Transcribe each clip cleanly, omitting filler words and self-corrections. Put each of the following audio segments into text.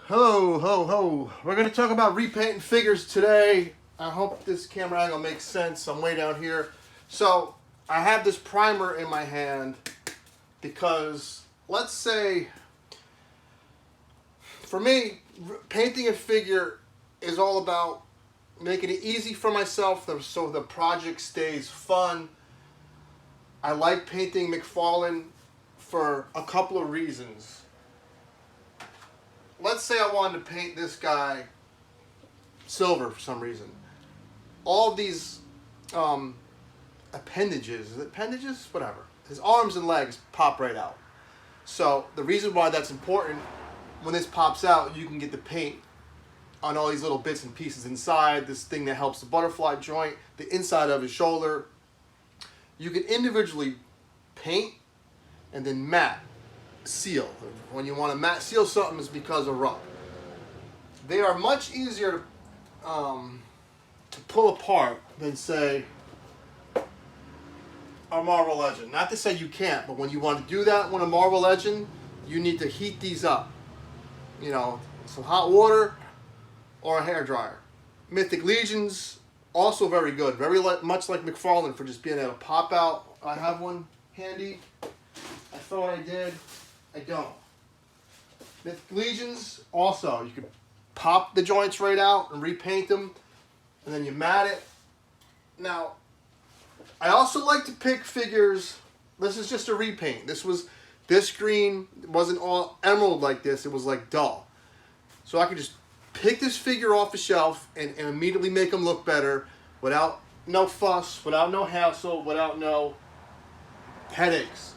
Ho, ho, ho. We're going to talk about repainting figures today. I hope this camera angle makes sense. I'm way down here. So, I have this primer in my hand because, let's say, for me, painting a figure is all about making it easy for myself so the project stays fun. I like painting McFarlane for a couple of reasons. Let's say I wanted to paint this guy silver for some reason. All of these appendages, is it appendages? Whatever. His arms and legs pop right out. So the reason why that's important, when this pops out, you can get the paint on all these little bits and pieces inside, this thing that helps the butterfly joint, the inside of his shoulder. You can individually paint and then matte seal. When you want to matte seal something, it's because of rub. They are much easier to pull apart than, say, a Marvel Legend. Not to say you can't, but when you want to do that with a Marvel Legend, you need to heat these up. You know, some hot water or a hairdryer. Mythic Legions, also very good. Very much like McFarlane for just being able to pop out. I have one handy. I thought I did. I don't. Mythic Legions, also, you can pop the joints right out and repaint them, and then you matte it. Now, I also like to pick figures. This is just a repaint. This green wasn't all emerald like this. It was like dull. So I could just pick this figure off the shelf and immediately make them look better without no fuss, without no hassle, without no headaches.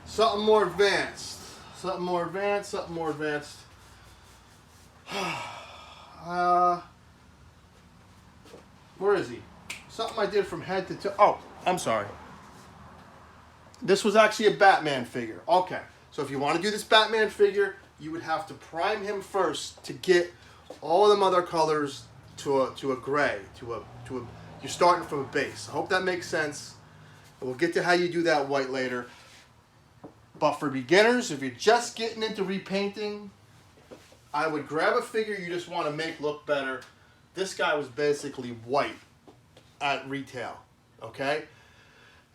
Something more advanced. Something more advanced. Something more advanced. Where is he? Something I did from head to toe. Oh, I'm sorry. This was actually a Batman figure. Okay. So if you want to do this Batman figure, you would have to prime him first to get all of them other colors to a gray, you're starting from a base. I hope that makes sense. We'll get to how you do that white later. But for beginners, if you're just getting into repainting, I would grab a figure you just want to make look better. This guy was basically white at retail, okay?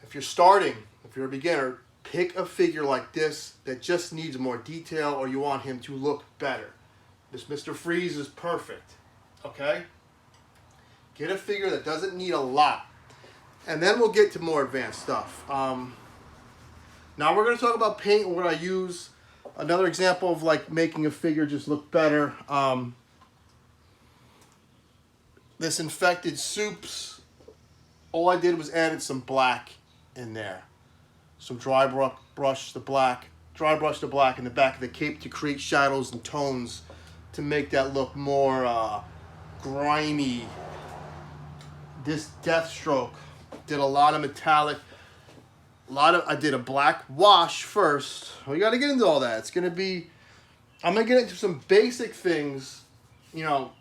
If you're starting, if you're a beginner, pick a figure like this that just needs more detail or you want him to look better. This Mr. Freeze is perfect, okay? Get a figure that doesn't need a lot. And then we'll get to more advanced stuff. Now we're going to talk about paint and what I use. Another example of like making a figure just look better. This Infected Soups, all I did was added some black in there. Some dry brush the black in the back of the cape to create shadows and tones to make that look more grimy. This Deathstroke did a lot of metallic. I did a black wash first. We got to get into all that. I'm going to get into some basic things. You know,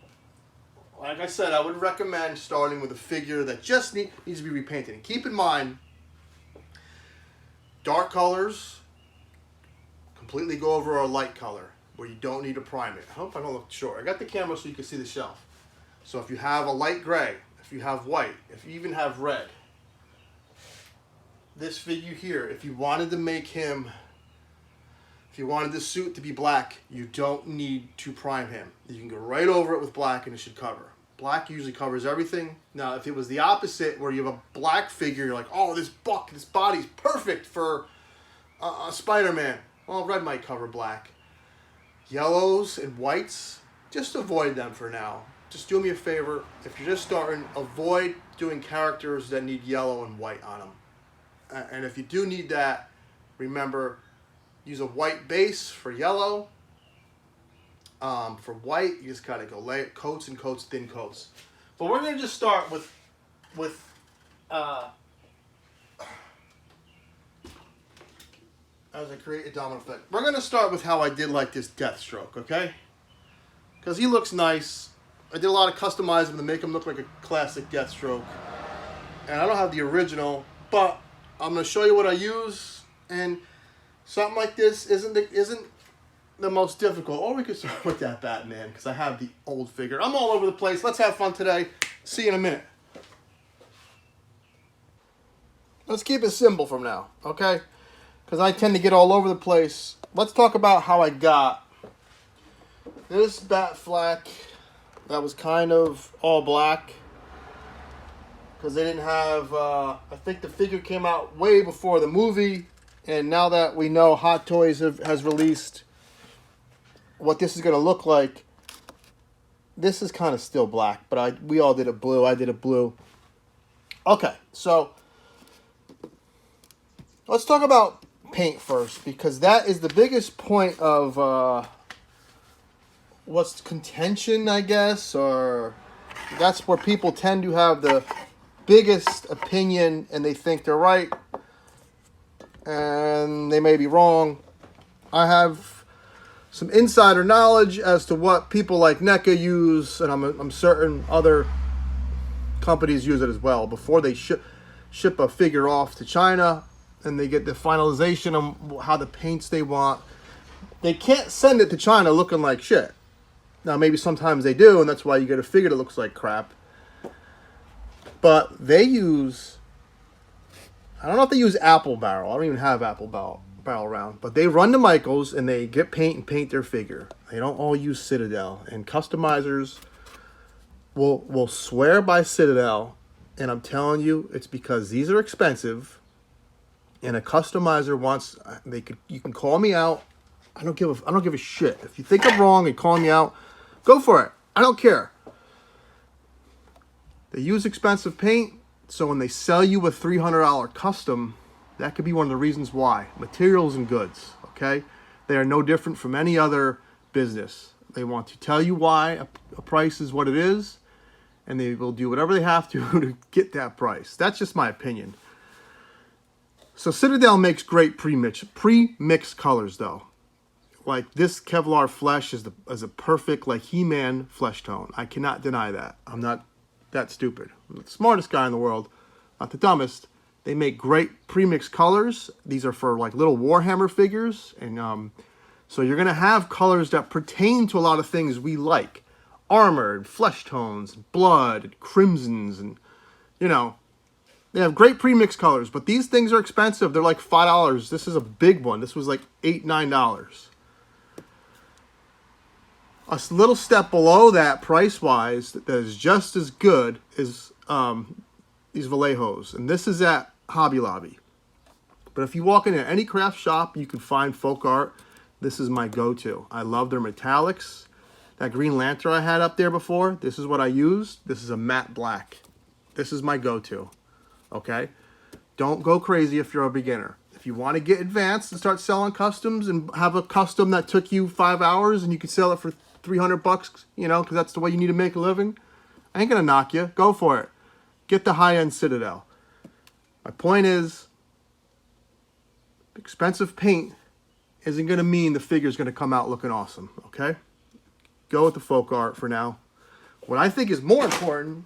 like I said, I would recommend starting with a figure that just needs to be repainted. And keep in mind, dark colors completely go over a light color where you don't need to prime it. I hope I don't look short. I got the camera so you can see the shelf. So if you have a light gray, if you have white, if you even have red, this figure here, if you wanted to make him, if you wanted the suit to be black, you don't need to prime him. You can go right over it with black and it should cover. Black usually covers everything. Now, if it was the opposite, where you have a black figure, you're like, oh, this body's perfect for a Spider-Man. Well, red might cover black. Yellows and whites, just avoid them for now. Just do me a favor. If you're just starting, avoid doing characters that need yellow and white on them. And if you do need that, remember, use a white base for yellow. For white, you just gotta go lay it, coats and coats, thin coats. But we're gonna just start with as I create a domino effect. We're gonna start with how I did like this Deathstroke, okay? Because he looks nice. I did a lot of customizing to make him look like a classic Deathstroke. And I don't have the original, but I'm going to show you what I use. And something like this isn't the most difficult. Or we could start with that Batman, because I have the old figure. I'm all over the place. Let's have fun today. See you in a minute. Let's keep it simple from now, okay? Because I tend to get all over the place. Let's talk about how I got this Batfleck that was kind of all black. Because they didn't have, I think the figure came out way before the movie. And now that we know Hot Toys has released what this is going to look like, this is kind of still black. But we all did it blue. I did it blue. Okay, so let's talk about paint first, because that is the biggest point of what's contention, I guess, or that's where people tend to have the biggest opinion, and they think they're right, and they may be wrong. I have some insider knowledge as to what people like NECA use, and I'm certain other companies use it as well before they ship a figure off to China. And they get the finalization on how the paints they want. They can't send it to China looking like shit. Now, maybe sometimes they do, and that's why you get a figure that looks like crap. But they use, I don't know if they use Apple Barrel. I don't even have Apple Barrel around. But they run to Michaels, and they get paint and paint their figure. They don't all use Citadel. And customizers will swear by Citadel. And I'm telling you, it's because these are expensive. And a customizer wants, you can call me out. I don't give a shit. If you think I'm wrong and call me out, go for it. I don't care. They use expensive paint, so when they sell you a $300 custom, that could be one of the reasons why. Materials and goods, okay? They are no different from any other business. They want to tell you why a price is what it is, and they will do whatever they have to get that price. That's just my opinion. So Citadel makes great pre-mixed colors, though. Like this Kevlar flesh is a perfect, like, He-Man flesh tone. I cannot deny that. I'm not that stupid. I'm the smartest guy in the world, not the dumbest. They make great pre-mixed colors. These are for like little Warhammer figures, and so you're gonna have colors that pertain to a lot of things we like: armored, flesh tones, blood, crimsons, and you know. They have great pre-mixed colors, but these things are expensive. They're like $5. This is a big one. This was like $8, $9. A little step below that, price-wise, that is just as good as these Vallejos. And this is at Hobby Lobby. But if you walk into any craft shop, you can find folk art. This is my go-to. I love their metallics. That Green Lantern I had up there before, this is what I used. This is a matte black. This is my go-to. Okay, don't go crazy if you're a beginner. If you want to get advanced and start selling customs and have a custom that took you 5 hours and you can sell it for $300, you know, because that's the way you need to make a living, I ain't gonna knock you. Go for it. Get the high-end Citadel. My point is, expensive paint isn't gonna mean the figure's gonna come out looking awesome. Okay, go with the folk art for now. What I think is more important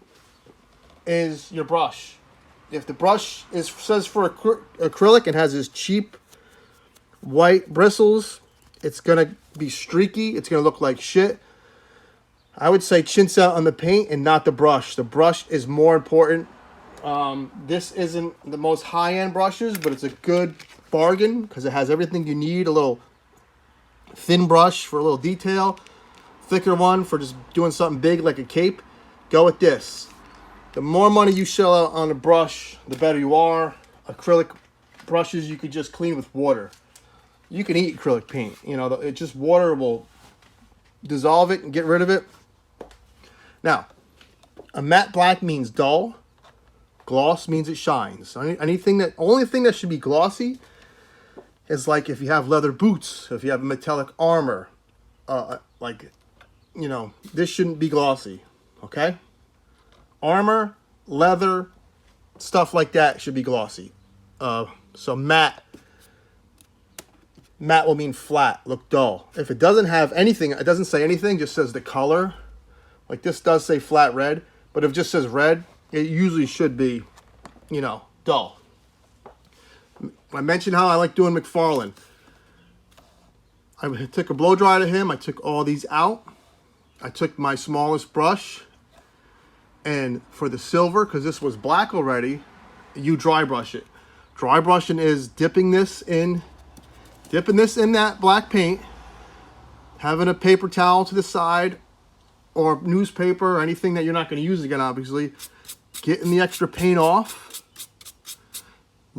is your brush. If the brush says for acrylic and has this cheap white bristles, it's going to be streaky. It's going to look like shit. I would say chintz out on the paint and not the brush. The brush is more important. This isn't the most high-end brushes, but it's a good bargain because it has everything you need. A little thin brush for a little detail. Thicker one for just doing something big like a cape. Go with this. The more money you shell out on a brush, the better you are. Acrylic brushes you could just clean with water. You can eat acrylic paint. You know, it just water will dissolve it and get rid of it. Now, a matte black means dull. Gloss means it shines. Only thing that should be glossy is like if you have leather boots, if you have metallic armor, like, you know, this shouldn't be glossy. Okay. Armor, leather, stuff like that should be glossy. So matte will mean flat, look dull. If it doesn't have anything, it doesn't say anything, just says the color. Like this does say flat red, but if it just says red, it usually should be, you know, dull. I mentioned how I like doing McFarlane. I took a blow dry to him. I took all these out. I took my smallest brush, and for the silver, because this was black already, you dry brush it. Dry brushing is dipping this in that black paint, having a paper towel to the side, or newspaper, or anything that you're not going to use again, obviously. Getting the extra paint off.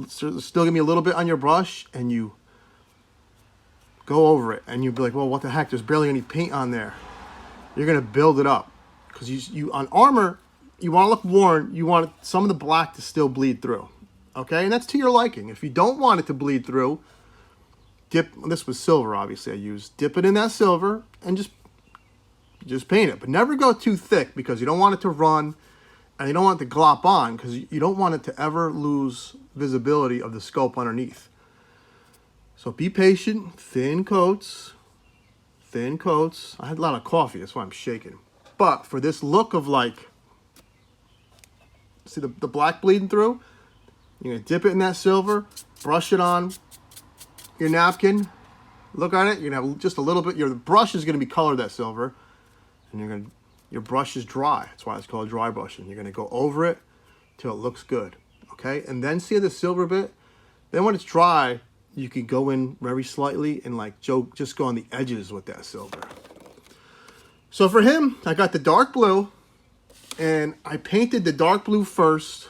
Still give me a little bit on your brush, and you go over it, and you'll be like, well, what the heck? There's barely any paint on there. You're going to build it up. Because you on armor, you want to look worn, you want some of the black to still bleed through. Okay? And that's to your liking. If you don't want it to bleed through, this was silver, obviously, I used. Dip it in that silver, and just paint it. But never go too thick, because you don't want it to run, and you don't want it to glop on, because you don't want it to ever lose visibility of the scope underneath. So be patient, thin coats. I had a lot of coffee, that's why I'm shaking. But for this look of like, see the black bleeding through? You're gonna dip it in that silver, brush it on your napkin, look at it, you're gonna have just a little bit, your brush is gonna be colored that silver, and your brush is dry. That's why it's called dry brushing. You're gonna go over it till it looks good, okay? And then see the silver bit? Then when it's dry, you can go in very slightly and like just go on the edges with that silver. So for him, I got the dark blue, and I painted the dark blue first,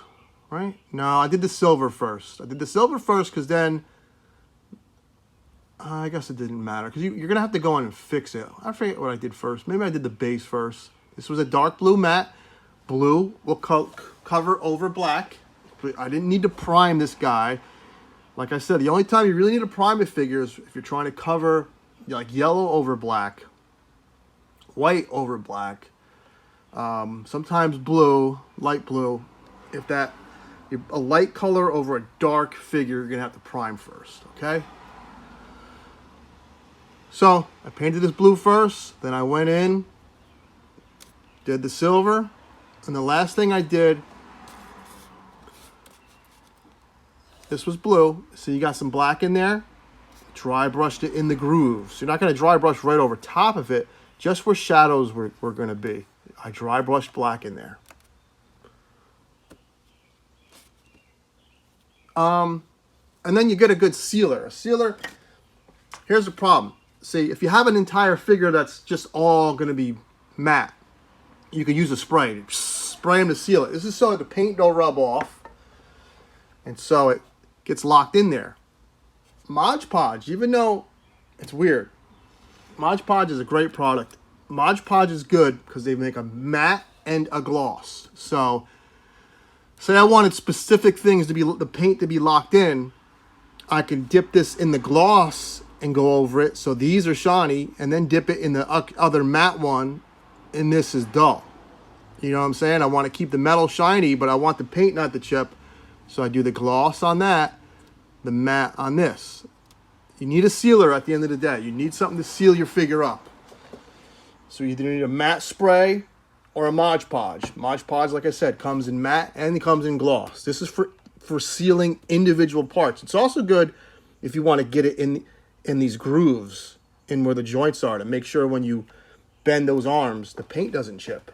right? No, I did the silver first. I did the silver first because then, I guess it didn't matter, because you're going to have to go in and fix it. I forget what I did first. Maybe I did the base first. This was a dark blue matte. Blue will cover over black. But I didn't need to prime this guy. Like I said, the only time you really need to prime a figure is if you're trying to cover like yellow over black, white over black, sometimes blue, light blue. If a light color over a dark figure, you're going to have to prime first, okay? So I painted this blue first, then I went in, did the silver, and the last thing I did, this was blue, so you got some black in there, dry brushed it in the grooves. You're not going to dry brush right over top of it, just where shadows were going to be. I dry brushed black in there. And then you get a good sealer. A sealer, here's the problem. See, if you have an entire figure that's just all going to be matte, you can use a spray. Spray them to seal it. This is so the paint don't rub off, and so it gets locked in there. Mod Podge, even though it's weird, Mod Podge is a great product. Mod Podge is good because they make a matte and a gloss. So, say I wanted specific things to be, the paint to be locked in, I can dip this in the gloss and go over it. So these are shiny, and then dip it in the other matte one, and this is dull. You know what I'm saying? I want to keep the metal shiny, but I want the paint not to chip. So I do the gloss on that, the matte on this. You need a sealer at the end of the day. You need something to seal your figure up. So you either need a matte spray or a Mod Podge. Mod Podge, like I said, comes in matte and it comes in gloss. This is for sealing individual parts. It's also good if you want to get it in these grooves, in where the joints are, to make sure when you bend those arms, the paint doesn't chip.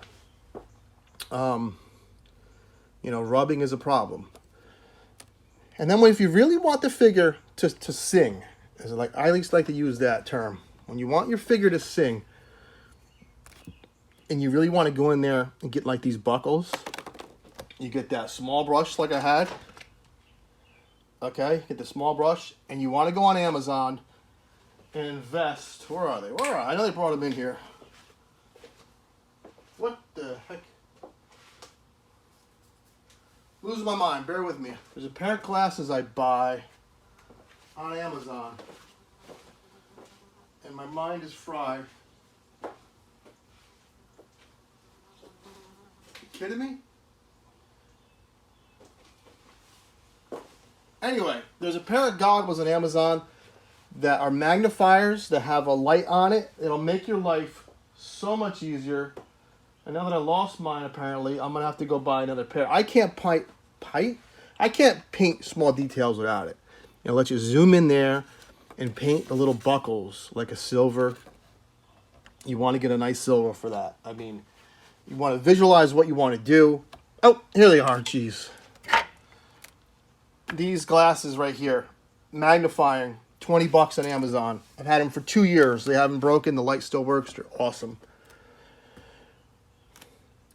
You know, rubbing is a problem. And then if you really want the figure to sing, as I at least like to use that term, when you want your figure to sing, and you really want to go in there and get like these buckles, you get that small brush like I had. Okay, get the small brush, and you want to go on Amazon and invest. Where are they? I know they brought them in here. What the heck? Losing my mind. Bear with me. There's a pair of glasses I buy on Amazon, and my mind is fried. You kidding me? Anyway, there's a pair of goggles on Amazon that are magnifiers that have a light on it. It'll make your life so much easier. And now that I lost mine, apparently, I'm going to have to go buy another pair. I can't paint small details without it. It'll let you zoom in there and paint the little buckles like a silver. You want to get a nice silver for that. I mean, you want to visualize what you want to do. Oh, here they are. Jeez. These glasses right here, magnifying, 20 bucks on Amazon. I've had them for 2 years. They haven't broken. The light still works. They're awesome.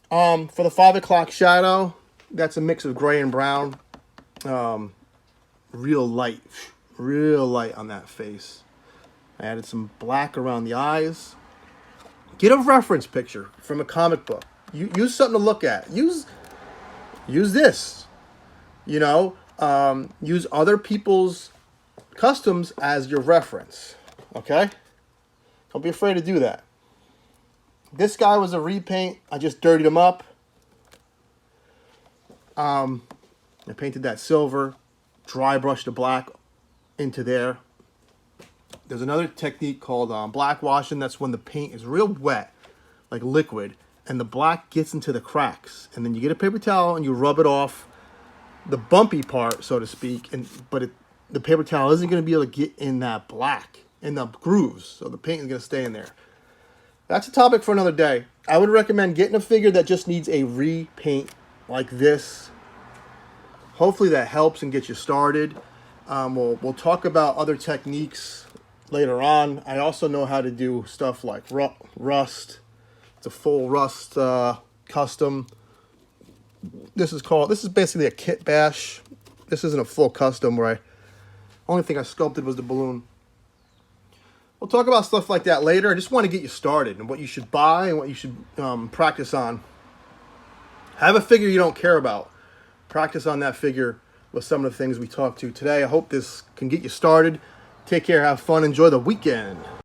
For the 5 o'clock shadow, that's a mix of gray and brown. Real light on that face. I added some black around the eyes. Get a reference picture from a comic book. Use something to look at. Use this. You know, use other people's customs as your reference. Okay? Don't be afraid to do that. This guy was a repaint. I just dirtied him up. I painted that silver, dry brushed the black into there. There's another technique called black washing. That's when the paint is real wet, like liquid, and the black gets into the cracks. And then you get a paper towel and you rub it off the bumpy part, so to speak. But the paper towel isn't going to be able to get in that black, in the grooves. So the paint is going to stay in there. That's a topic for another day. I would recommend getting a figure that just needs a repaint like this. Hopefully that helps and gets you started. We'll talk about other techniques later on. I also know how to do stuff like rust. It's a full rust custom. This is basically a kit bash. This isn't a full custom where only thing I sculpted was the balloon. We'll talk about stuff like that later. I just want to get you started and what you should buy and what you should practice on. Have a figure you don't care about. Practice on that figure with some of the things we talked to today. I hope this can get you started. Take care, have fun, enjoy the weekend.